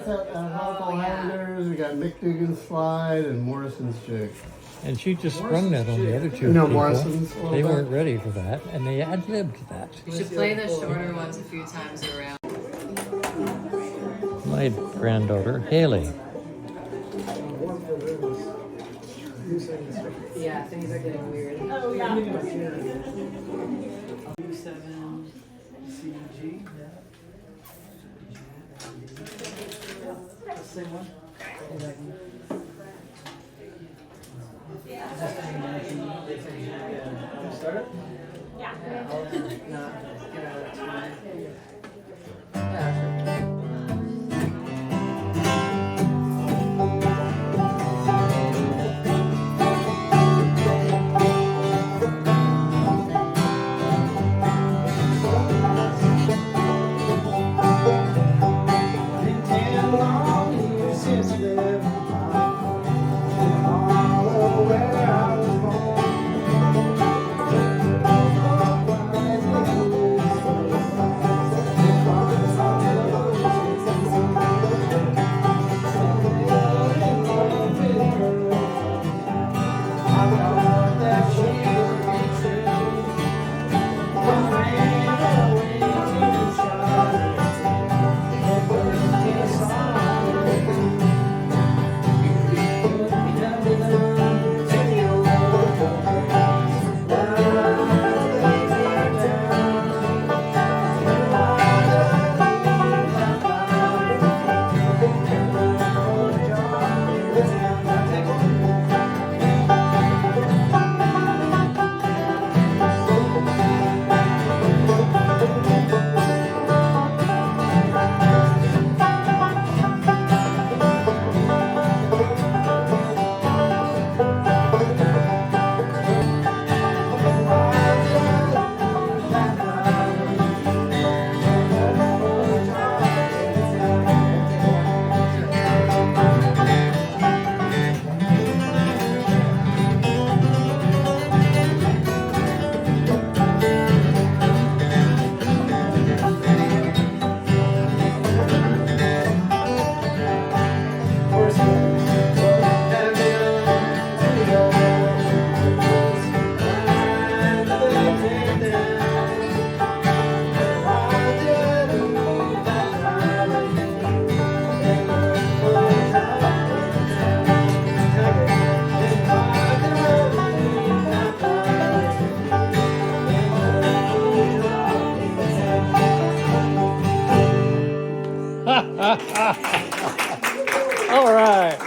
Highlanders, we got Mick Dugan's slide, and Morrison's jig. And she just sprung that on the other two No, people. Morrison's a little They bit. weren't ready for that, and they ad-libbed that. You should play the shorter ones a few times around. My granddaughter, Haley. Yeah, things are getting weird. Oh, yeah. B7 CG. Same one. Start it? Yeah. I'll not get out of time. All right.